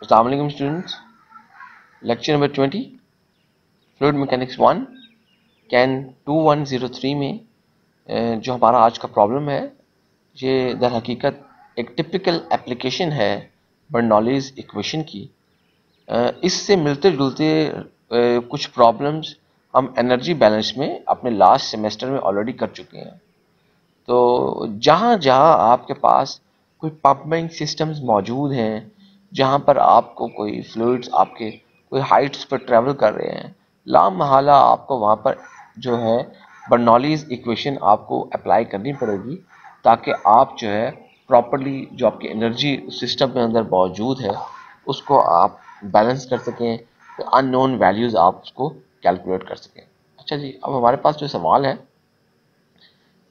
अस्सलाम वालेकुम students, lecture number 20 fluid mechanics 1 can 2103 में जो हमारा आज का प्रॉब्लम है ये दर हकीकत एक टिपिकल एप्लीकेशन है बर्नौलीज इक्वेशन की। इससे मिलते जुलते कुछ प्रॉब्लम्स हम एनर्जी बैलेंस में अपने लास्ट सेमेस्टर में ऑलरेडी कर चुके हैं। तो जहाँ जहाँ आपके पास कोई पंपिंग सिस्टम्स मौजूद हैं, जहाँ पर आपको कोई फ्लूइड्स आपके कोई हाइट्स पर ट्रैवल कर रहे हैं, लामहला आपको वहाँ पर जो है बर्नौलीज इक्वेशन आपको अप्लाई करनी पड़ेगी ताकि आप जो है प्रॉपरली जो आपकी एनर्जी सिस्टम के अंदर मौजूद है उसको आप बैलेंस कर सकें, तो अननोन वैल्यूज़ आप उसको कैलकुलेट कर सकें। अच्छा जी, अब हमारे पास जो सवाल है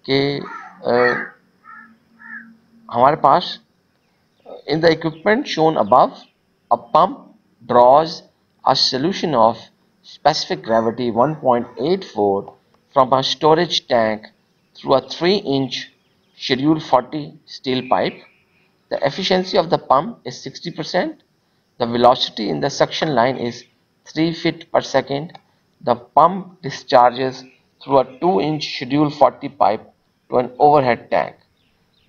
कि हमारे पास in the equipment shown above, a pump draws a solution of specific gravity 1.84 from a storage tank through a 3-inch Schedule 40 steel pipe. The efficiency of the pump is 60%. The velocity in the suction line is 3 feet per second. The pump discharges through a 2-inch Schedule 40 pipe to an overhead tank.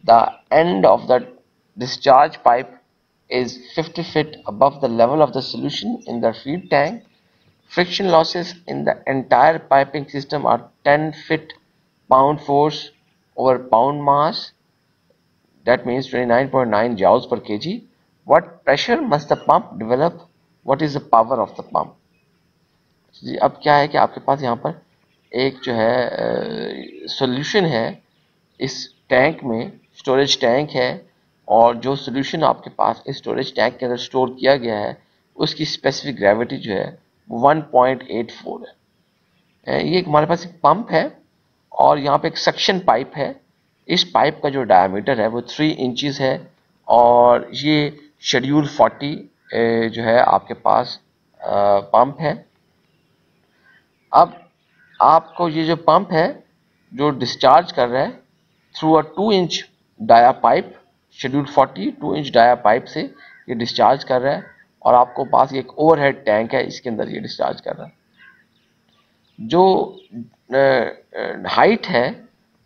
The end of the discharge pipe is 50 feet above the level of the solution in the feed tank. Friction losses in the entire piping system are 10 feet pound force over pound mass. That means 29.9 joules per kg. What pressure must the pump develop? What is the power of the pump? जी, अब क्या है कि आपके पास यहाँ पर एक जो है सॉल्यूशन है, इस टैंक में स्टोरेज टैंक है और जो सॉल्यूशन आपके पास इस स्टोरेज टैंक के अंदर स्टोर किया गया है उसकी स्पेसिफिक ग्रेविटी जो है 1.84 है। ये हमारे पास एक पंप है और यहाँ पे एक सक्शन पाइप है। इस पाइप का जो डायमीटर है वो 3 इंचेस है और ये शेड्यूल 40 जो है आपके पास पंप है। अब आपको ये जो पंप है जो डिस्चार्ज कर रहा है through a 2 inch dia pipe, schedule 40 2 inch dia pipe से ये डिस्चार्ज कर रहा है और आपको पास एक ओवरहेड टैंक है, इसके अंदर ये डिस्चार्ज कर रहा है। जो हाइट है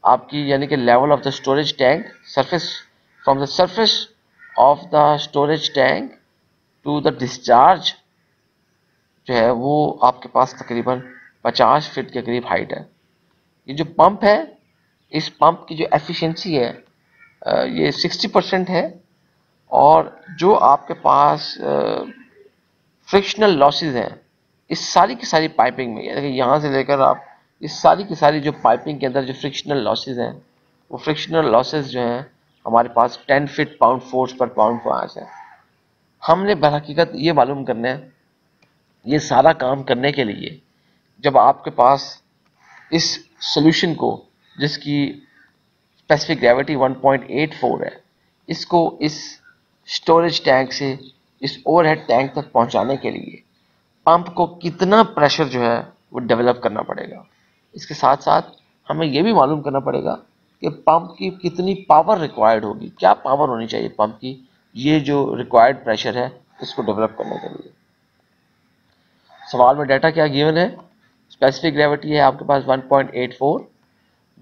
आपकी यानी कि level of the storage tank surface from the surface of the storage tank to the discharge जो है वो आपके पास तकरीबन 50 फीट के करीब हाइट है। ये जो पंप है, इस पंप की जो एफिशिएंसी है ये 60% है और जो आपके पास फ्रिक्शनल लॉसेस हैं इस सारी की सारी पाइपिंग में, यानी कि यहाँ से लेकर आप इस सारी की सारी जो पाइपिंग के अंदर जो फ्रिक्शनल लॉसेस हैं वो फ्रिक्शनल लॉसेस जो हैं हमारे पास 10 फीट पाउंड फोर्स पर पाउंड मास है। हमने बहकीकत ये मालूम करना है, ये सारा काम करने के लिए जब आपके पास इस सॉल्यूशन को जिसकी स्पेसिफिक ग्रेविटी 1.84 है, इसको इस स्टोरेज टैंक से इस ओवरहेड टैंक तक पहुंचाने के लिए पंप को कितना प्रेशर जो है वो डेवलप करना पड़ेगा। इसके साथ साथ हमें यह भी मालूम करना पड़ेगा कि पंप की कितनी पावर रिक्वायर्ड होगी, क्या पावर होनी चाहिए पंप की, ये जो रिक्वायर्ड प्रेशर है इसको डेवलप करने के लिए। सवाल में डाटा क्या गिवन है, स्पेसिफिक ग्रेविटी है आपके पास 1.84,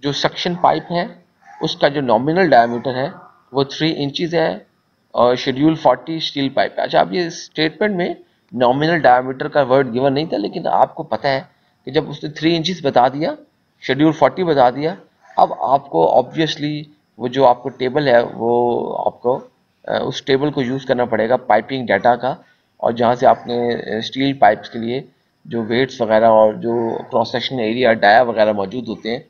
जो सक्शन पाइप है उसका जो नॉमिनल डायमीटर है वो 3 इंचेस है और शेड्यूल 40 स्टील पाइप है। अच्छा, अब ये स्टेटमेंट में नॉमिनल डायमीटर का वर्ड गिवन नहीं था, लेकिन आपको पता है कि जब उसने 3 इंचेस बता दिया, शेड्यूल 40 बता दिया, अब आपको ऑब्वियसली वो जो आपको टेबल है वो आपको उस टेबल को यूज़ करना पड़ेगा पाइपिंग डाटा का, और जहाँ से आपने स्टील पाइप्स के लिए जो वेट्स वगैरह और जो क्रॉस सेक्शन एरिया डाया वगैरह मौजूद होते हैं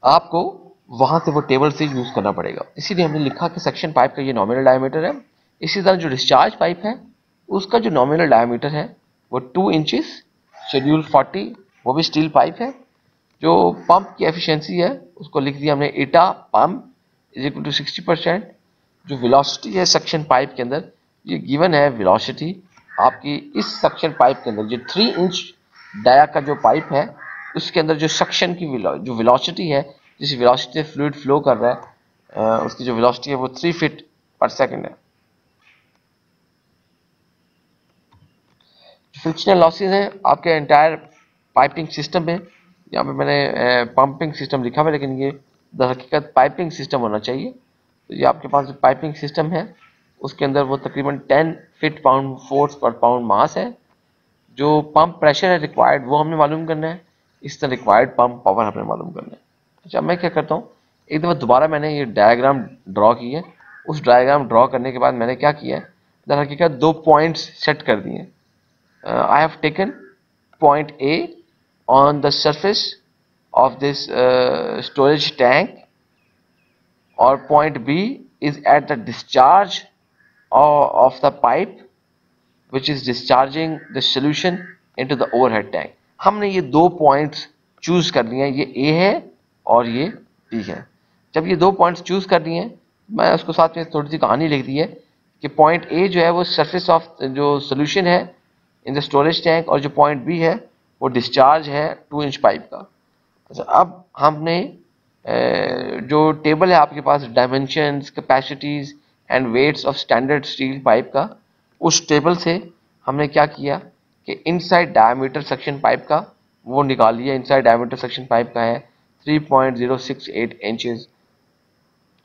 आपको वहाँ से वो टेबल से यूज़ करना पड़ेगा। इसीलिए हमने लिखा कि सेक्शन पाइप का ये नॉमिनल डायमीटर है। इसी तरह जो डिस्चार्ज पाइप है उसका जो नॉमिनल डायमीटर है वो 2 इंचेस, शेड्यूल 40 वो भी स्टील पाइप है। जो पंप की एफिशिएंसी है उसको लिख दिया हमने ईटा पंप इज इक्वल टू 60%। जो वेलोसिटी है सक्शन पाइप के अंदर ये गिवन है, वेलोसिटी आपकी इस सक्शन पाइप के अंदर जो 3 इंच डाया का जो पाइप है उसके अंदर जो सक्शन की जो वेलोसिटी है, जिस वेलोसिटी से फ्लूइड फ्लो कर रहा है उसकी जो वेलोसिटी है वो 3 फीट पर सेकेंड है। फ्रिक्शनल लॉसेस हैं आपके एंटायर पाइपिंग सिस्टम में, यहाँ पे मैंने पंपिंग सिस्टम लिखा हुआ है लेकिन ये दर हकीकत पाइपिंग सिस्टम होना चाहिए। तो ये आपके पास जो पाइपिंग सिस्टम है उसके अंदर वो तकरीबन 10 फीट पाउंड फोर्स पर पाउंड मास है। जो पंप प्रेशर है रिक्वायर्ड वो हमने मालूम करना है, इस तरह रिक्वायर्ड पंप पावर हमने मालूम करना है। अच्छा मैं क्या करता हूँ, एक दफ़ा दोबारा मैंने ये डायग्राम ड्रॉ की है। उस डायग्राम ड्रॉ करने के बाद मैंने क्या किया है, दर हकीकत 2 पॉइंट्स सेट कर दिए। I have taken point A on the surface of this storage tank, or point B is at the discharge of the pipe which is discharging the solution into the overhead tank। हमने ये 2 points choose कर लिए हैं, ये A है और ये B है। जब ये 2 पॉइंट्स चूज कर दिए हैं, मैं उसको साथ में थोड़ी सी कहानी लिख दी है कि पॉइंट A जो है वो सरफेस ऑफ जो सोल्यूशन है इन द स्टोरेज टैंक, और जो पॉइंट बी है वो डिस्चार्ज है 2 इंच पाइप का। अच्छा अब हमने जो टेबल है आपके पास dimensions, capacities and weights of standard steel pipe का, उस टेबल से हमने क्या किया कि इनसाइड डायमीटर सेक्शन पाइप का वो निकाल लिया। इनसाइड डायमीटर सेक्शन पाइप का है 3.068 इंचेस,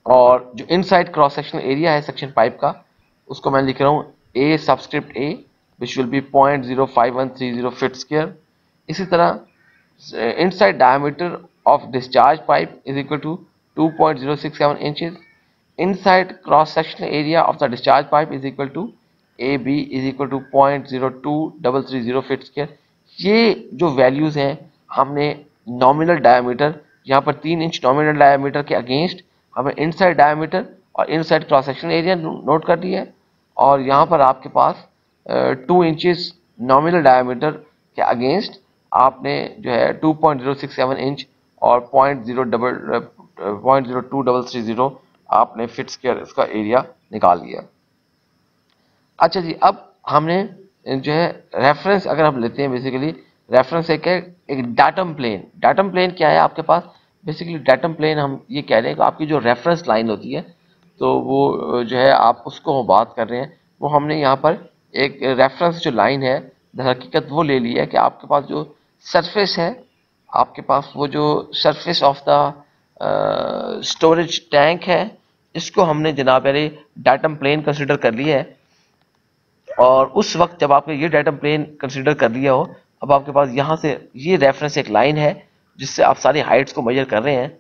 और जो इनसाइड क्रॉस सेक्शनल एरिया है सेक्शन पाइप का उसको मैं लिख रहा हूँ A subscript A which will be 0.05130 feet square। इसी तरह inside diameter of discharge pipe is equal to 2.067 inches। inside cross sectional area of the discharge pipe is equal to AB is equal to 0.02330 feet square। ये जो values हैं हमने nominal diameter, यहाँ पर 3 inch nominal diameter के against हमें inside diameter और inside cross sectional area note कर दिया है, और यहाँ पर आपके पास 2 इंचेस नॉमिनल डायमीटर के अगेंस्ट आपने जो है 2.067 इंच और 0.02330 आपने फिट स्क्वायर इसका एरिया निकाल लिया। अच्छा जी, अब हमने जो है रेफरेंस अगर हम लेते हैं, बेसिकली रेफरेंस एक है एक डाटम प्लेन। डाटम प्लेन क्या है आपके पास, बेसिकली डाटम प्लेन हम ये कह रहे हैं कि आपकी जो रेफरेंस लाइन होती है तो वो जो है आप उसको बात कर रहे हैं, वो हमने यहाँ पर एक रेफरेंस जो लाइन है दर हकीकत वो ले लिया है कि आपके पास जो सरफेस है, आपके पास वो जो surface of the storage tank है, इसको हमने जनाब डाटम प्लेन कंसिडर कर लिया है। और उस वक्त जब आपने ये डाटम प्लेन कंसिडर कर लिया हो, अब आपके पास यहाँ से ये रेफरेंस एक लाइन है जिससे आप सारी हाइट्स को मेजर कर रहे हैं।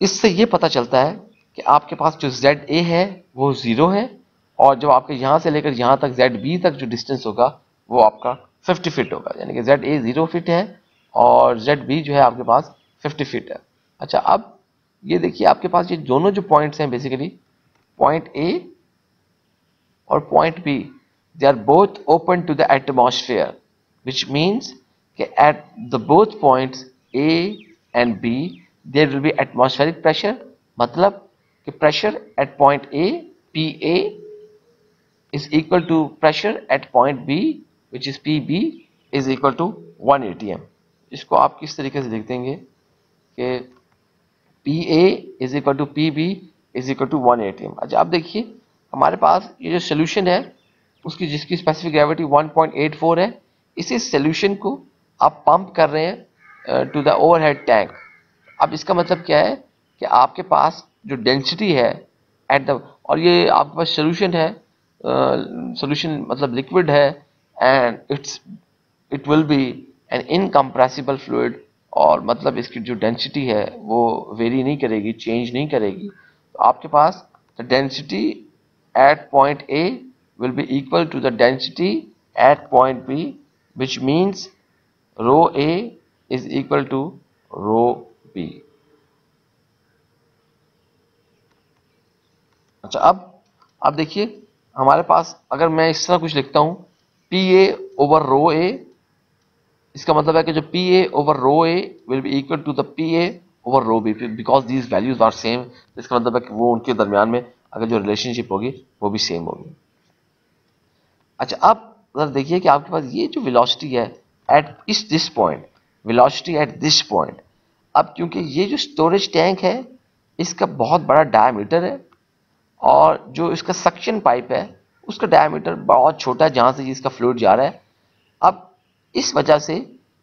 इससे ये पता चलता है कि आपके पास जो ZA है वो 0 है, और जब आपके यहाँ से लेकर यहाँ तक ZB तक जो डिस्टेंस होगा वो आपका 50 फीट होगा, यानी कि ZA 0 फीट है और ZB जो है आपके पास 50 फीट है। अच्छा अब ये देखिए आपके पास ये दोनों जो पॉइंट्स हैं, बेसिकली पॉइंट A और point B, they are both open to the atmosphere, which means कि at the both points A and B there will be atmospheric pressure। मतलब कि pressure at point A PA is equal to pressure at point B which is PB is equal to 1 atm। इसको आप किस तरीके से लिख देंगे कि PA is equal to PB is equal to 1 atm। अच्छा अब देखिए हमारे पास ये जो सोल्यूशन है उसकी जिसकी स्पेसिफिक ग्रेविटी 1.84 है, इसी सोल्यूशन को आप पंप कर रहे हैं टू द ओवरहेड टैंक। अब इसका मतलब क्या है कि आपके पास जो डेंसिटी है एट द, और ये आपके पास सोल्यूशन है, सोल्यूशन मतलब लिक्विड है, and it will be an incompressible fluid, और मतलब इसकी जो डेंसिटी है वो वेरी नहीं करेगी, चेंज नहीं करेगी। तो आपके पास the density at point A will be equal to the density at point B, which means rho A is equal to rho B. अच्छा अब देखिए हमारे पास अगर मैं इस तरह कुछ लिखता हूं पी ए ओवर रो ए, इसका मतलब है कि जो P A over rho A will be equal to the P A over rho B, because these values are same. इसका मतलब है कि वो उनके दरमियान में अगर जो रिलेशनशिप होगी वो भी सेम होगी। अच्छा अब अगर देखिए कि आपके पास ये जो वेलोसिटी है at this point, velocity at this point, अब क्योंकि ये जो स्टोरेज टैंक है इसका बहुत बड़ा डायमीटर है और जो इसका सक्शन पाइप है उसका डायमीटर बहुत छोटा है जहां से इसका फ्लूइड जा रहा है। अब इस वजह से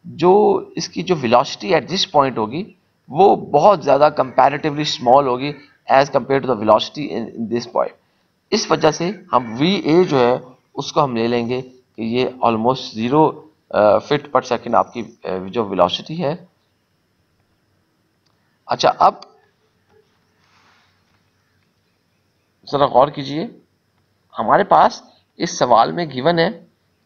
जो इसकी जो वेलोसिटी एट दिस पॉइंट होगी वो बहुत ज़्यादा कंपैरेटिवली स्मॉल होगी as compare to the velocity in this point. इस वजह से हम वी ए जो है उसको हम ले लेंगे कि ये ऑलमोस्ट 0 फीट पर सेकेंड आपकी जो वेलोसिटी है। अच्छा, अब ज़रा गौर कीजिए, हमारे पास इस सवाल में गिवन है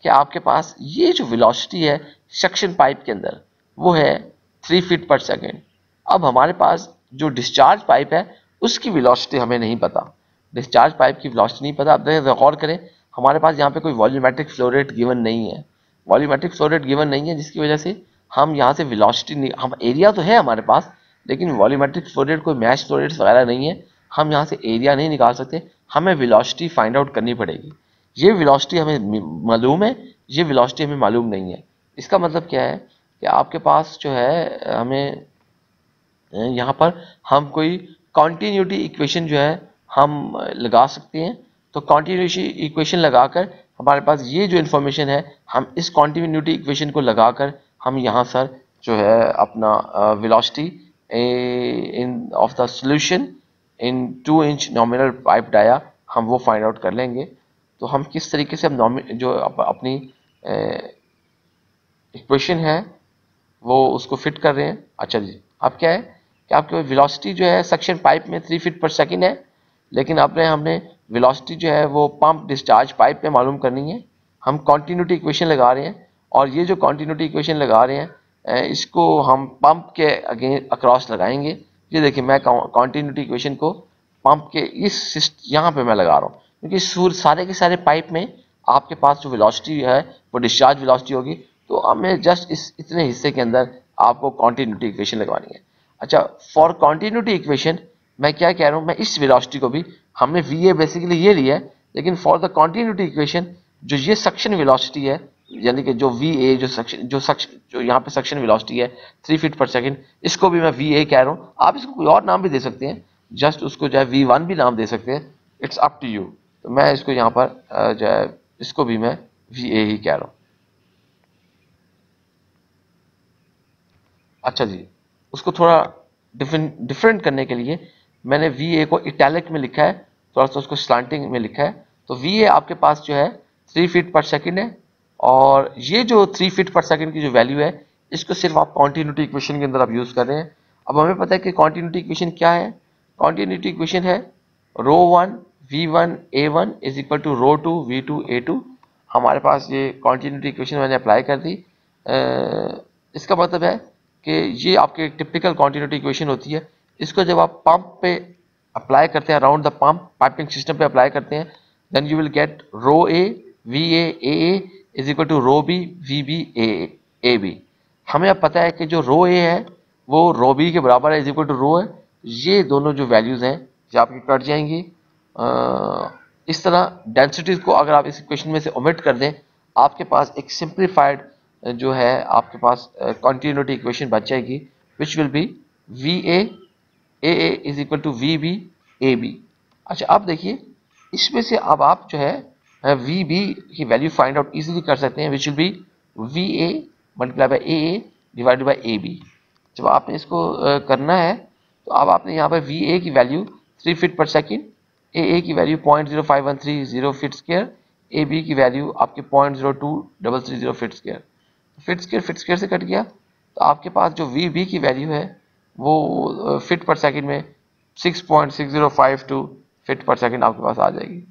कि आपके पास ये जो वेलोसिटी है सक्शन पाइप के अंदर वो है 3 फीट पर सेकेंड। अब हमारे पास जो डिस्चार्ज पाइप है उसकी वेलोसिटी हमें नहीं पता, डिस्चार्ज पाइप की वेलोसिटी नहीं पता। अब गौर करें, हमारे पास यहाँ पे कोई वॉल्यूमेट्रिक फ्लो रेट गिवन नहीं है, वॉल्यूमेट्रिक फ्लो रेट गिवन नहीं है, जिसकी वजह से हम यहाँ से वेलोसिटी नहीं, हम एरिया तो है हमारे पास लेकिन वॉल्यूमेट्रिक फ्लो रेट कोई मैच फ्लो रेट्स वगैरह नहीं है, हम यहाँ से एरिया नहीं निकाल सकते, हमें वेलोसिटी फाइंड आउट करनी पड़ेगी। ये वेलोसिटी हमें मालूम है, ये वेलोसिटी हमें मालूम नहीं है। इसका मतलब क्या है कि आपके पास जो है हमें यहाँ पर हम कोई कॉन्टीन्यूटी इक्वेशन जो है हम लगा सकते हैं। तो कॉन्टीन्यूटी इक्वेशन लगाकर हमारे पास ये जो इन्फॉर्मेशन है हम इस कॉन्टीन्यूटी इक्वेशन को लगाकर हम यहाँ सर जो है अपना velocity in of the solution in 2 inch nominal pipe dia हम वो फाइंड आउट कर लेंगे। तो हम किस तरीके से हम जो अपनी इक्वेशन है वो उसको फिट कर रहे हैं। अच्छा जी, अब क्या है कि आपके वेलोसिटी जो है सक्शन पाइप में 3 फीट पर सेकेंड है, लेकिन हमने वेलोसिटी जो है वो पंप डिस्चार्ज पाइप में मालूम करनी है। हम कॉन्टीन्यूटी इक्वेशन लगा रहे हैं और ये जो कॉन्टीन्यूटी इक्वेशन लगा रहे हैं इसको हम पंप के अक्रॉस लगाएंगे। ये देखिए, मैं कॉन्टीन्यूटी इक्वेशन को पंप के इस यहाँ पे मैं लगा रहा हूँ क्योंकि सारे के सारे पाइप में आपके पास जो वेलोसिटी है वो डिस्चार्ज वेलोसिटी होगी, तो हमें जस्ट इस इतने हिस्से के अंदर आपको कॉन्टीन्यूटी इक्वेशन लगवानी है। अच्छा, फॉर कॉन्टीन्यूटी इक्वेशन मैं क्या कह रहा हूँ, मैं इस वेलोसिटी को भी हमने वी ए बेसिकली ये लिया है, लेकिन फॉर द कॉन्टीन्यूटी इक्वेशन जो ये सक्शन वेलोसिटी है यानी कि जो वी ए जो यहाँ पे सक्शन वेलोसिटी है 3 फीट पर सेकेंड, इसको भी मैं वी ए कह रहा हूँ। आप इसको कोई और नाम भी दे सकते हैं, जस्ट उसको जो है V1 भी नाम दे सकते हैं, इट्स अप टू यू। तो मैं इसको यहाँ पर जो है इसको भी मैं VA ही कह रहा हूँ। अच्छा जी, उसको थोड़ा डिफरेंट करने के लिए मैंने VA को इटैलिक में लिखा है, थोड़ा सा उसको स्लांटिंग में लिखा है। तो VA आपके पास जो है 3 फीट पर सेकेंड है और ये जो 3 फीट पर सेकेंड की जो वैल्यू है इसको सिर्फ आप कॉन्टीन्यूटी इक्वेशन के अंदर आप यूज कर रहे हैं। अब हमें पता है कि कॉन्टीन्यूटी इक्वेशन क्या है, कॉन्टीन्यूटी इक्वेशन है ρ1 V1 A1 is equal to ρ2 V2 A2। हमारे पास ये कॉन्टीन्यूटी इक्वेशन मैंने अप्लाई कर दी। इसका मतलब है कि ये आपके टिपिकल कॉन्टीन्यूटी इक्वेशन होती है, इसको जब आप पंप पे अप्लाई करते हैं, around the pump piping system पे अप्लाई करते हैं, then you will get rho A V A is equal to rho B V B A B. हमें अब पता है कि जो रो ए है वो रो बी के बराबर है, इज इक्वल टू रो है। ये दोनों जो वैल्यूज हैं ये आपकी कट जाएंगी। इस तरह डेंसिटीज को अगर आप इस इक्वेशन में से ओमिट कर दें, आपके पास एक सिंप्लीफाइड जो है आपके पास कॉन्टिन्यूटी इक्वेशन बच जाएगी, which will be V A is equal to V B A B. अच्छा, अब देखिए इसमें से अब आप जो है वी बी की वैल्यू फाइंड आउट इजीली कर सकते हैं, which will be V A multiply by A divided by A B. जब आपने इसको करना है तो अब आपने यहाँ पर वी ए की वैल्यू 3 फीट पर सेकेंड, ए की value 0.05130 feet square, A B की वैल्यू आपके 0.02330 फीट स्क्वायर। फीट स्क्वायर से कट गया, तो आपके पास जो वी बी की वैल्यू है वो फीट पर सेकेंड में 6.6052 फीट पर सेकेंड आपके पास आ जाएगी।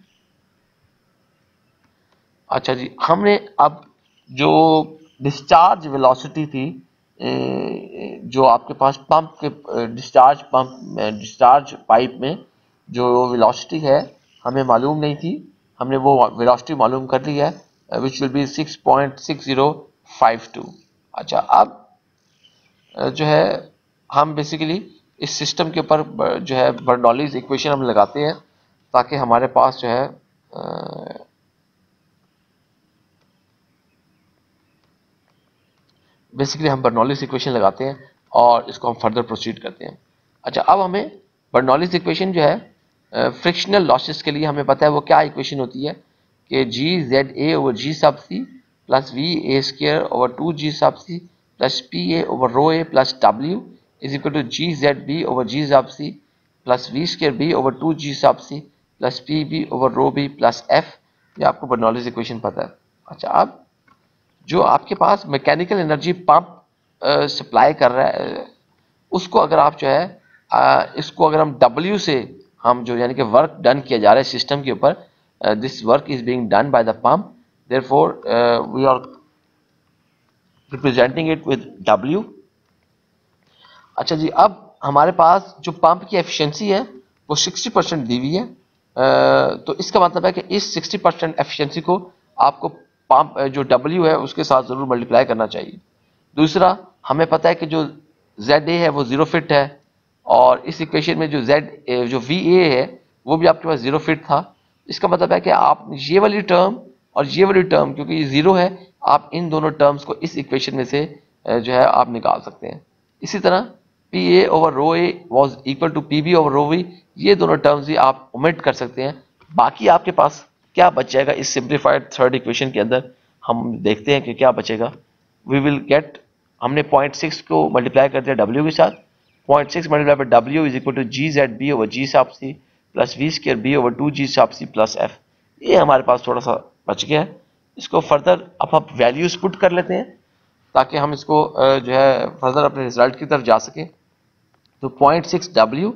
अच्छा जी, हमने अब जो डिस्चार्ज वेलोसिटी थी जो आपके पास पंप के डिस्चार्ज पाइप में जो वेलोसिटी है हमें मालूम नहीं थी, हमने वो वेलोसिटी मालूम कर ली है, विच विल बी 6.6052। अच्छा, अब जो है हम बेसिकली इस सिस्टम के ऊपर जो है बर्नौलीज इक्वेशन हम लगाते हैं ताकि हमारे पास जो है बेसिकली हम बर्नौलीज इक्वेशन लगाते हैं और इसको हम फर्दर प्रोसीड करते हैं। अच्छा, अब हमें बर्नौलीज इक्वेशन जो है फ्रिक्शनल लॉसेस के लिए हमें पता है वो क्या इक्वेशन होती है कि जी Z A over G sub C plus V A square over 2 G sub C plus P A over rho A plus W is equal to G Z B over G sub C plus V square B over 2 G sub C plus P B over rho B plus F. ये आपको Bernoulli's equation पता है। अच्छा, अब जो आपके पास mechanical energy pump supply कर रहा है उसको अगर आप जो है इसको अगर हम W से हम जो यानी कि वर्क डन किया जा रहा है सिस्टम के ऊपर, this work is being done by the pump, therefore we are representing it with W। अच्छा जी, अब हमारे पास जो पंप की एफिशिएंसी है वो 60% दी हुई है। तो इसका मतलब है कि इस 60% एफिशिएंसी को आपको पंप जो W है उसके साथ जरूर मल्टीप्लाई करना चाहिए। दूसरा, हमें पता है कि जो ZA है वो 0 फिट है और इस इक्वेशन में जो जो VA है वो भी आपके पास 0 फिट था। इसका मतलब है कि आप ये वाली टर्म और ये वाली टर्म, क्योंकि ये 0 है, आप इन दोनों टर्म्स को इस इक्वेशन में से जो है आप निकाल सकते हैं। इसी तरह PA over rho A was equal to PB over rho V, ये दोनों टर्म्स भी आप ओमिट कर सकते हैं। बाकी आपके पास क्या बच जाएगा इस सिंप्लीफाइड थर्ड इक्वेशन के अंदर, हम देखते हैं कि क्या बचेगा। वी विल गेट, हमने 0.6 को मल्टीप्लाई कर दिया W के साथ, 0.6 multiply by W is equal to G Z B over G sub C plus V square B over 2 G sub C plus F. ये हमारे पास थोड़ा सा बच गया है। इसको फर्दर अब हम वैल्यूज पुट कर लेते हैं ताकि हम इसको जो है फर्दर अपने रिजल्ट की तरफ जा सके। तो 0.6 W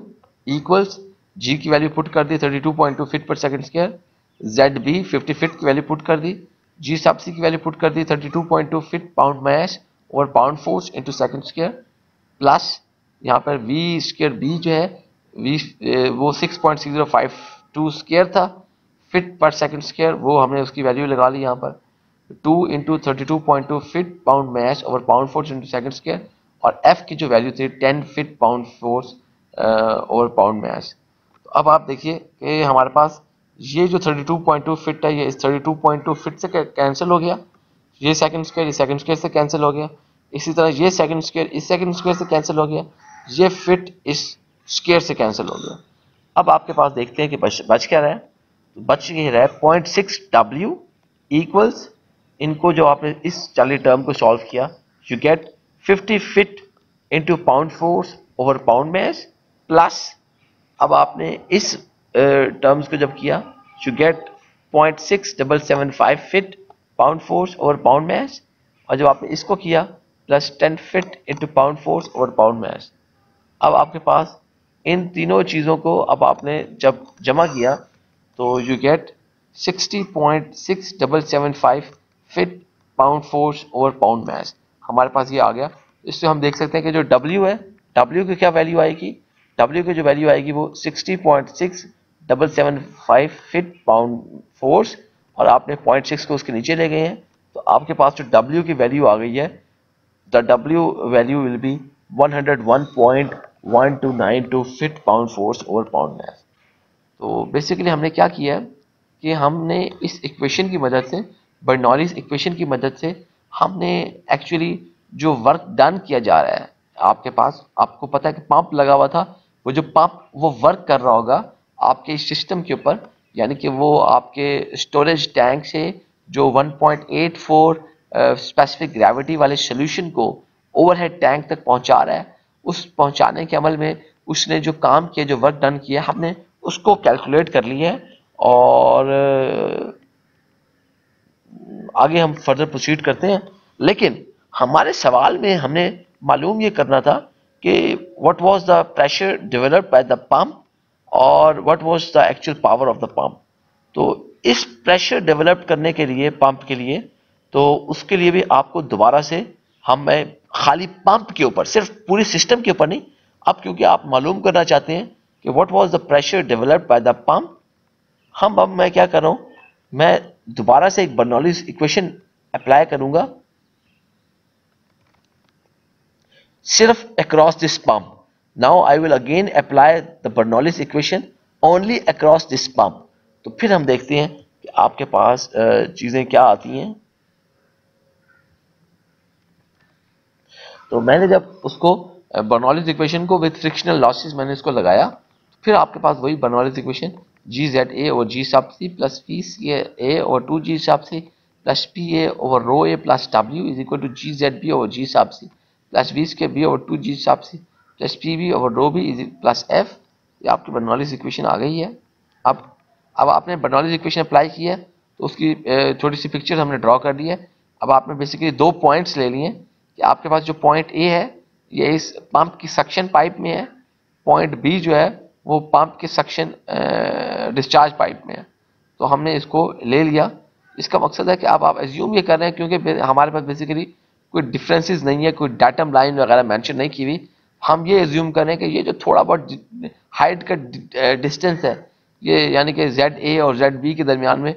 इक्वल्स जी की वैल्यू पुट कर दी 32.2 फीट पर second square, Z B 50 feet की वैल्यू पुट कर दी, जी सब सी की वैल्यू पुट कर दी 32.2 feet pound mass over pound force into second square, plus यहाँ पर वी स्क्वायर बी जो है वी वो 6.6052 स्क्वायर था फिट पर सेकंड स्क्वायर, वो हमने उसकी वैल्यू लगा ली यहाँ पर 2 into 32.2 feet pound mass over pound force into second square, और एफ की जो वैल्यू थी 10 feet pound force over pound mass. तो अब आप देखिए कि हमारे पास ये जो 32.2 फिट है ये इस 32.2 फिट से कैंसिल हो गया, ये सेकंड स्क्वायर से कैंसिल हो गया, इसी तरह ये सेकंड स्क्वायर इस सेकंड स्क्वायर से कैंसिल हो गया, ये फिट इस स्क्वायर से कैंसिल हो गया। अब आपके पास देखते हैं कि बच क्या रहा है। तो बच ये रहा है 0.6 W इक्वल्स, इनको जो आपने इस वाली टर्म को सॉल्व किया you get 50 feet into pound force over pound mass, plus अब आपने इस टर्म्स को जब किया you get 0.6775 feet pound force over pound mass, और जब आपने इसको किया plus 10 feet into pound force over pound mass. अब आपके पास इन तीनों चीज़ों को अब आपने जब जमा किया तो you get 60.6775 fit pound force over pound mass, हमारे पास ये आ गया। इससे हम देख सकते हैं कि जो W है, W की क्या वैल्यू आएगी, W की जो वैल्यू आएगी वो 60.6775 फिट पाउंड फोर्स, और आपने 0.6 को उसके नीचे ले गए हैं, तो आपके पास जो W की वैल्यू आ गई है, the W value will be 101.1292 feet pound force over pound mass. तो बेसिकली हमने क्या किया है कि हमने इस इक्वेशन की मदद से, बर्नौलीज इक्वेशन की मदद से, हमने एक्चुअली जो वर्क डन किया जा रहा है आपके पास, आपको पता है कि पंप लगा हुआ था, वो जो पंप वो वर्क कर रहा होगा आपके सिस्टम के ऊपर, यानी कि वो आपके स्टोरेज टैंक से जो 1.84 स्पेसिफिक ग्रेविटी वाले सोल्यूशन को ओवरहेड टैंक तक पहुंचा रहा है। उस पहुंचाने के अमल में उसने जो काम किया, जो वर्क डन किया, हमने उसको कैलकुलेट कर लिया है, और आगे हम फर्दर प्रोसीड करते हैं। लेकिन हमारे सवाल में हमने मालूम ये करना था कि what was the pressure developed by the pump और what was the actual power of the pump. तो इस प्रेशर डेवलप करने के लिए, पंप के लिए, तो उसके लिए भी आपको दोबारा से मैं खाली पंप के ऊपर, सिर्फ पूरे सिस्टम के ऊपर नहीं, अब क्योंकि आप मालूम करना चाहते हैं कि what was the pressure developed by the pump, अब मैं क्या कर रहा हूं, मैं दोबारा से एक बर्नौलीज इक्वेशन अप्लाई करूंगा सिर्फ across this pump. Now I will again apply the Bernoulli's equation only across this pump. तो फिर हम देखते हैं कि आपके पास चीजें क्या आती हैं। तो मैंने जब उसको बर्नौलीज इक्वेशन को विद फ्रिक्शनल लॉसेस मैंने इसको लगाया, फिर आपके पास वही Bernoulli's equation G Z A over G sub C plus P C A over 2 G sub C plus P A over rho A plus W is equal to G Z B over G sub C plus V square B over 2 G sub C plus P B over rho B is plus F. ये आपकी Bernoulli's equation आ गई है। अब आपने Bernoulli's equation apply की है तो उसकी छोटी सी पिक्चर हमने ड्रॉ कर दी है। अब आपने बेसिकली दो पॉइंट्स ले लिए कि आपके पास जो पॉइंट ए है ये इस पंप की सक्शन पाइप में है, पॉइंट बी जो है वो पंप के सक्शन डिस्चार्ज पाइप में है। तो हमने इसको ले लिया। इसका मकसद है कि अब आप एज्यूम ये कर रहे हैं क्योंकि हमारे पास बेसिकली कोई डिफरेंसेस नहीं है, कोई डाटम लाइन वगैरह मेंशन नहीं की हुई। हम ये एज्यूम कर रहे हैं कि ये जो थोड़ा बहुत हाइट का डिस्टेंस है ये यानी कि जेड ए और जेड बी के दरमियान में,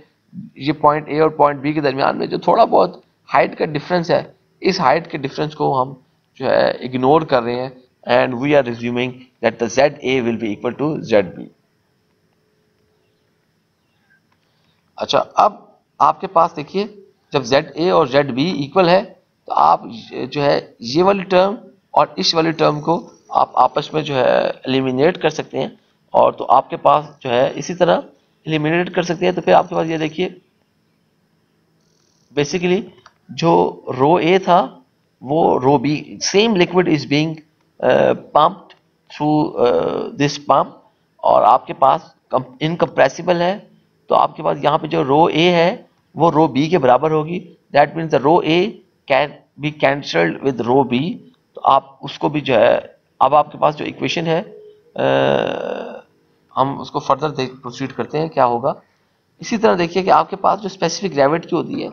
ये पॉइंट ए और पॉइंट बी के दरमियान में जो थोड़ा बहुत हाइट का डिफरेंस है, इस हाइट के डिफरेंस को हम जो है इग्नोर कर रहे हैं and we are resuming that the Z A will be equal to Z B. अच्छा, अब आपके पास देखिए जब जेड ए और जेड बी इक्वल है तो आप जो है ये वाली टर्म और इस वाली टर्म को आप आपस में जो है एलिमिनेट कर सकते हैं और तो आपके पास जो है इसी तरह एलिमिनेट कर सकते हैं। तो फिर आपके पास ये देखिए बेसिकली जो रो ए था वो rho B, same liquid is being pumped through this pump और आपके पास इनकम्प्रेसिबल है। तो आपके पास यहाँ पे जो रो ए है वो रो बी के बराबर होगी। That means the rho A can be cancelled with rho B. तो आप उसको भी जो है, अब आपके पास जो इक्वेशन है हम उसको फर्दर प्रोसीड करते हैं क्या होगा। इसी तरह देखिए कि आपके पास जो स्पेसिफिक ग्रेविटी होती है,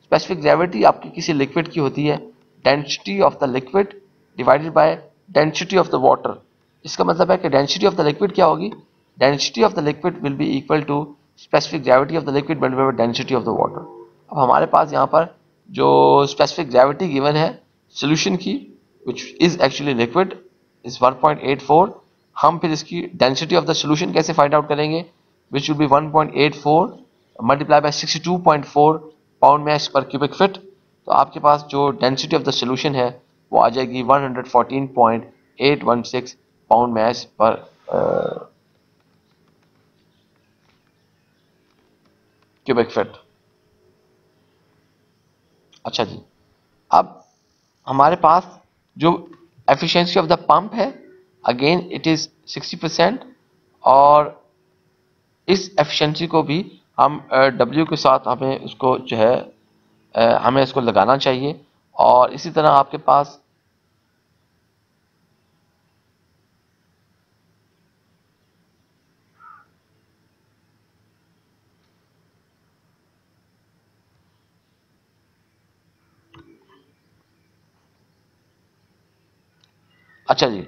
स्पेसिफिक ग्रेविटी आपकी किसी लिक्विड की होती है density of the liquid divided by density of the water. इसका मतलब है कि डेंसिटी ऑफ द लिक्विड क्या होगी, density of the liquid will be equal to specific gravity of the liquid multiplied by density of the water. अब हमारे पास यहाँ पर जो स्पेसिफिक ग्रेविटी गिवन है सोल्यूशन की which is actually liquid is 1.84। हम फिर इसकी डेंसिटी ऑफ द सोल्यूशन कैसे फाइंड आउट करेंगे, which will be 1.84 multiply by 62.4 pound mass per cubic feet. तो आपके पास जो डेंसिटी ऑफ द सोल्यूशन है वो आ जाएगी 114.816 pound mass per cubic feet. अच्छा जी, अब हमारे पास जो एफिशिएंसी ऑफ द पंप है अगेन इट इज 60% और इस एफिशिएंसी को भी हम W के साथ हमें उसको जो है हमें इसको लगाना चाहिए। और इसी तरह आपके पास अच्छा जी,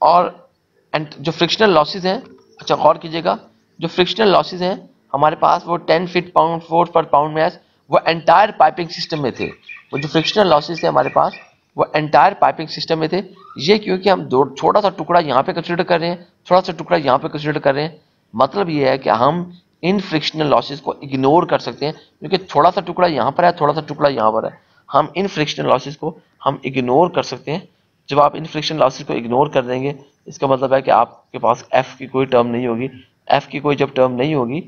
और एंड जो फ्रिक्शनल लॉसेस हैं, अच्छा गौर कीजिएगा जो फ्रिक्शनल लॉसेस हैं हमारे पास वो 10 फीट पाउंड फोर्स पर पाउंड मास वो एंटायर पाइपिंग सिस्टम में थे। वो जो फ्रिक्शनल लॉसेस थे हमारे पास वो एंटायर पाइपिंग सिस्टम में थे। ये क्योंकि हम छोटा सा टुकड़ा यहाँ पे कंसिडर कर रहे हैं, थोड़ा सा टुकड़ा यहाँ पे कंसिडर कर रहे हैं। मतलब ये है कि हम इन फ्रिक्शनल लॉसेस को इग्नोर कर सकते हैं क्योंकि थोड़ा सा टुकड़ा यहाँ पर है, थोड़ा सा टुकड़ा यहाँ पर है। हम इन फ्रिक्शनल लॉसेस को हम इग्नोर कर सकते हैं। जब आप इन फ्रिक्शनल लॉसेस को इग्नोर कर देंगे इसका मतलब है कि आपके पास एफ की कोई टर्म नहीं होगी। एफ की कोई जब टर्म नहीं होगी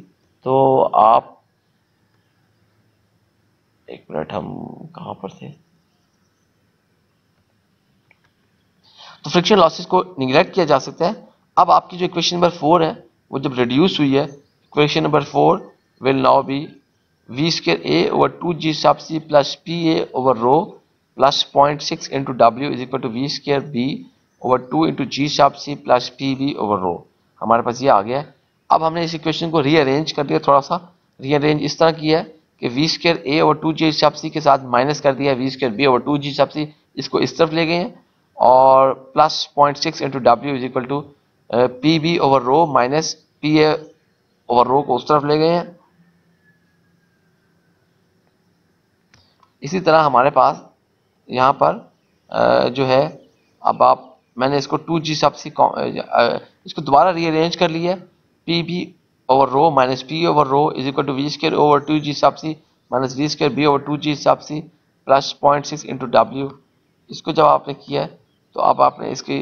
तो आप, एक मिनट हम कहाँ पर थे, तो फ्रिक्शन लॉसेस को निगलेक्ट किया जा सकता है। अब आपकी जो इक्वेशन नंबर 4 है वो जब रिड्यूस हुई है, equation number 4 will now be V square A over 2g sub C plus P A over rho plus 0.6 into W is equal to V square B over 2 into G sub C plus P B over rho. हमारे पास ये आ गया है। अब हमने इस equation को रीअरेंज कर दिया, थोड़ा सा रीअरेंज इस तरह किया है कि we square A over 2g sub सी के साथ माइनस कर दिया we square B over 2g sub सी, इसको इस तरफ ले गए हैं और plus 0.6 into W is equal to P B over rho minus P A over rho को उस तरफ ले गए हैं। इसी तरह हमारे पास यहाँ पर जो है, अब आप मैंने इसको 2g सब सी इसको दोबारा रीअरेंज कर लिया, P B over rho minus P over rho is equal to V square over 2g sub C minus V square B over 2g sub C plus 0.6 into W. इसको जब आपने किया तो अब आपने इसकी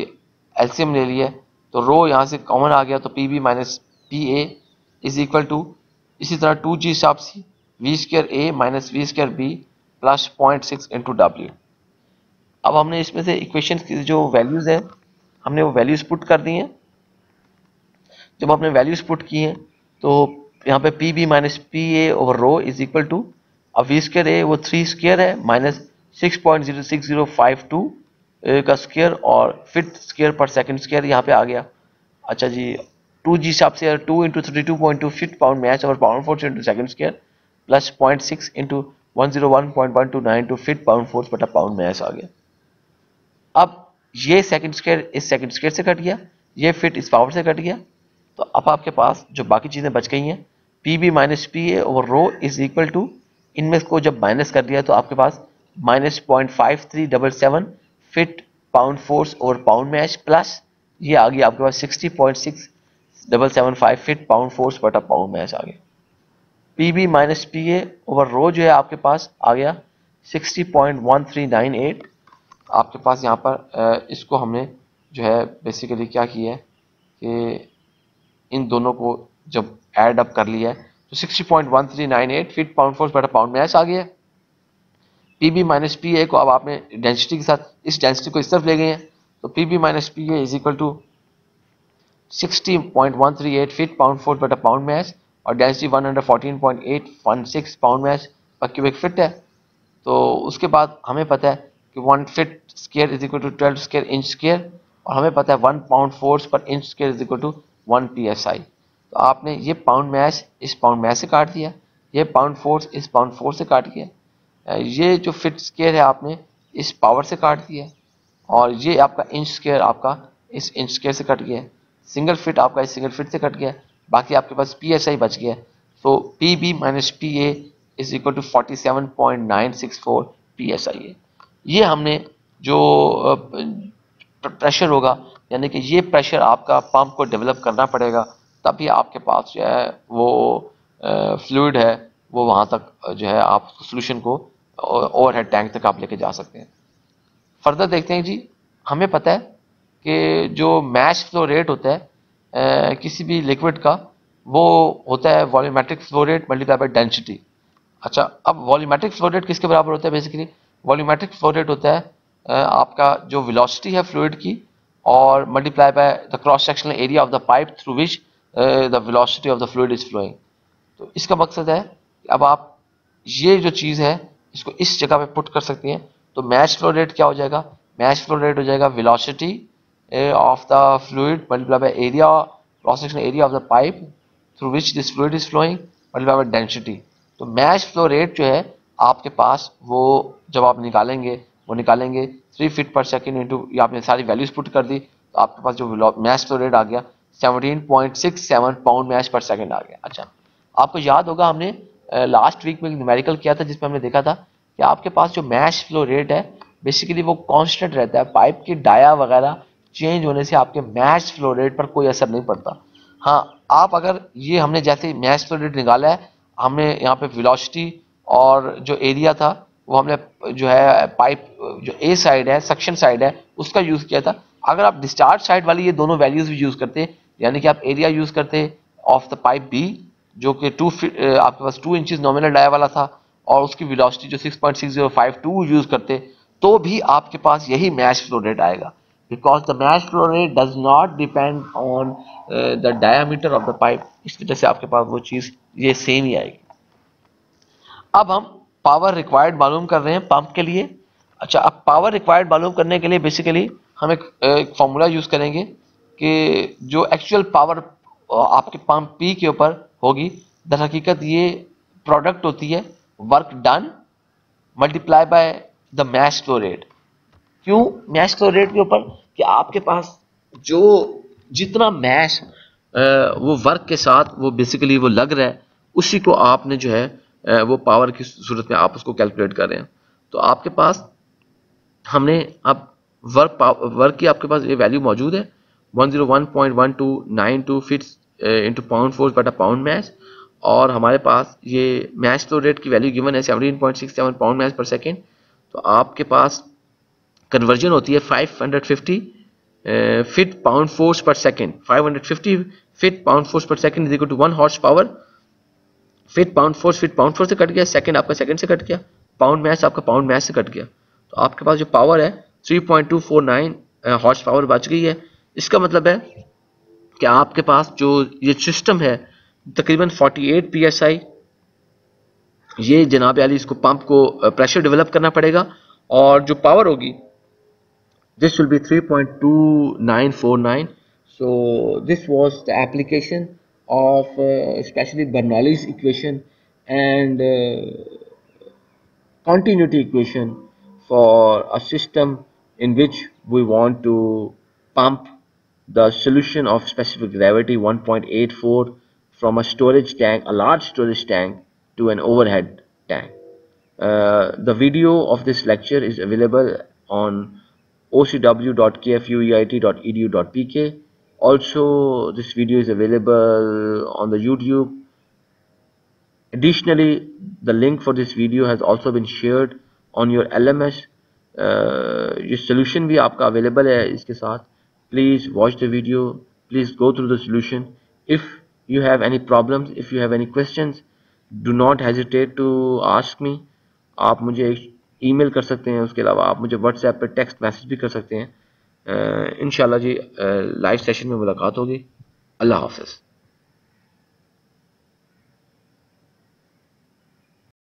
एलसीएम ले लिया, तो रो यहाँ से कॉमन आ गया, तो P B minus P A is equal to, इसी तरह 2g हिसाब से V square A minus V square B plus 0.6 into W. अब हमने इसमें से इक्वेशन की जो वैल्यूज है हमने वो वैल्यूज पुट कर दी हैं। जब आपने वैल्यूज पुट की हैं तो यहाँ पे P B minus P A over rho is equal to, अब वी स्क्र ए वो 3 स्क्र है माइनस 6.06052 का स्क्र और फिट स्क्र पर सेकंड स्क्र यहाँ पे आ गया। अच्छा जी, 2g हिसाब से 2 into 32.2 feet pound mass over pound force into second square plus 0.6 into 101.129 two feet pound force बटा पाउंड मैच आ गया। अब ये सेकंड स्क्वायर इस सेकंड स्क्वायर से कट गया, ये फिट इस पावर से कट गया, तो अब आपके पास जो बाकी चीजें बच गई हैं P B minus P A over rho is equal to, इनमें को जब माइनस कर दिया तो आपके पास minus 0.5377 foot pound force over pound mass plus ये आ गया आपके पास 60.6775 फिट पाउंड फोर्स बटा पाउंड मैच आ गया। P B minus P A over rho जो है आपके पास आ गया 60.1398। आपके पास यहाँ पर इसको हमने जो है बेसिकली क्या किया है कि इन दोनों को जब ऐड अप कर लिया है तो 60.1398 फिट पाउंड फोर्स बटा पाउंड मैच आ गया। P B minus P A को अब आपने डेंसिटी के साथ इस डेंसिटी को इस तरफ ले गए हैं, तो P B minus P A is equal to 60.138 feet pound force बटा पाउंड मैच और डेंसिटी 114.816 पाउंड मैच पर क्यूबिक फिट है। तो उसके बाद हमें पता है कि 1 feet square is equal to 12 square inch square और हमें पता है 1 पाउंड फोर्स पर inch square is equal to 1 psi। तो आपने ये पाउंड मैच इस पाउंड मैच से काट दिया, ये पाउंड फोर्स इस पाउंड फोर्स से काट दिया, ये जो फिट स्क्वायर है आपने इस पावर से काट दिया और ये आपका इंच स्क्वायर आपका इस इंच स्क्वायर से कट गया, सिंगल फिट आपका इस सिंगल फिट से कट गया, बाकी आपके पास psi बच गया। तो P B minus P A is equal to 47.964 psi है। ये हमने जो प्रेशर होगा यानी कि ये प्रेशर आपका पंप को डेवलप करना पड़ेगा, तभी आपके पास जो है वो फ्लूइड है वो वहाँ तक जो है आप सोल्यूशन को ओवरहेड टैंक तक आप लेके जा सकते हैं। फर्दर देखते हैं जी, हमें पता है कि जो मैश फ्लो रेट होता है किसी भी लिक्विड का वो होता है volumetric flow rate multiply by density. अच्छा, अब वॉल्यूमेट्रिक फ्लो रेट किसके बराबर होता है? बेसिकली वॉल्यूमेट्रिक फ्लो रेट होता है आपका जो वेलोसिटी है फ्लूइड की और multiply by the cross sectional area of the pipe through which the velocity of the fluid is flowing. तो इसका मकसद है कि अब आप ये जो चीज़ है इसको इस जगह पे पुट कर सकती हैं। तो मैच फ्लो रेट क्या हो जाएगा? मैच फ्लो रेट हो जाएगा velocity of the fluid multiply by area cross sectional area of the pipe through which this fluid is flowing multiply by density. तो मैच फ्लो रेट जो है आपके पास वो जब आप निकालेंगे 3 फीट पर सेकेंड इंटू, ये आपने सारी वैल्यूज पुट कर दी तो आपके पास जो मैच फ्लो रेट आ गया 17.67 पाउंड मैच पर सेकेंड आ गया। अच्छा, आपको याद होगा हमने लास्ट वीक में न्यूमेरिकल किया था जिसमें हमने देखा था कि आपके पास जो मैच फ्लो रेट है बेसिकली वो कांस्टेंट रहता है, पाइप की डाया वगैरह चेंज होने से आपके मैच फ्लो रेट पर कोई असर नहीं पड़ता। हाँ, आप अगर ये हमने जैसे मैच फ्लो रेट निकाला है, हमने यहाँ पे वेलोसिटी और जो एरिया था वो हमने जो है पाइप जो ए साइड है सक्शन साइड है उसका यूज किया था। अगर आप डिस्चार्ज साइड वाली ये दोनों वैल्यूज भी यूज करते यानी कि आप एरिया यूज करते ऑफ द पाइप बी जो कि 2 फीट आपके पास 2 इंचेस नॉमिनल डाया वाला था और उसकी वेलोसिटी जो 6.6052 यूज करते तो भी आपके पास यही मैच फ्लो रेट आएगा, because the match flow rate does not depend on the diameter of the pipe. इस वजह से आपके पास वो चीज ये सेम ही आएगी। अब हम पावर रिक्वायर्ड मालूम कर रहे हैं पंप के लिए। अच्छा, अब पावर रिक्वायर्ड मालूम करने के लिए बेसिकली हम एक फॉर्मूला यूज करेंगे कि जो एक्चुअल पावर आपके पंप पी के ऊपर होगी, दर हकीकत ये प्रोडक्ट होती है work done multiply by the match flow rate. क्यों मैच फ्लो रेट के ऊपर? कि आपके पास जो जितना मैच वो वर्क के साथ वो बेसिकली वो लग रहा है उसी को आपने जो है वो पावर की सूरत में आप उसको कैलकुलेट कर रहे हैं। तो आपके पास हमने अब वर्क की आपके पास ये वैल्यू मौजूद है 101.1292 फिट्स इंटू पाउंड फोर्स बटा पाउंड मैच और हमारे पास ये मैच फ्लो रेट की वैल्यू गिवन है 17.67 पाउंड मैच पर सेकेंड। तो आपके पास कन्वर्जन होती है 550 फिट पाउंड फोर्स पर सेकेंड। 550 फिट पाउंड फोर्स पर second is equal to 1 horse power. Feet pound force से कट गया, सेकंड आपका सेकंड से कट गया, पाउंड मैस आपका पाउंड मैस से कट गया। तो आपके पास जो पावर है 3.249 हॉर्स पावर बच गई है। इसका मतलब है कि आपके पास जो ये सिस्टम है तकरीबन 48 psi, ये जनाब अली इसको पंप को प्रेशर डेवलप करना पड़ेगा और जो पावर होगी this will be 3.2949. So this was the application of especially Bernoulli's equation and continuity equation for a system in which we want to pump the solution of specific gravity 1.84 from a storage tank, a large storage tank, to an overhead tank. The video of this lecture is available on ocw.kfueit.edu.pk. Also, this video is available on the YouTube. Additionally, the link for this video has also been shared on your LMS. ये solution भी आपका available है इसके साथ. Please watch the video. Please go through the solution. If you have any problems, if you have any questions, do not hesitate to ask me. आप मुझे email कर सकते हैं, उसके अलावा आप मुझे व्हाट्सएप पे टेक्स्ट मैसेज भी कर सकते हैं। इंशाल्लाह जी लाइव सेशन में मुलाकात होगी। अल्लाह हाफ़िज़।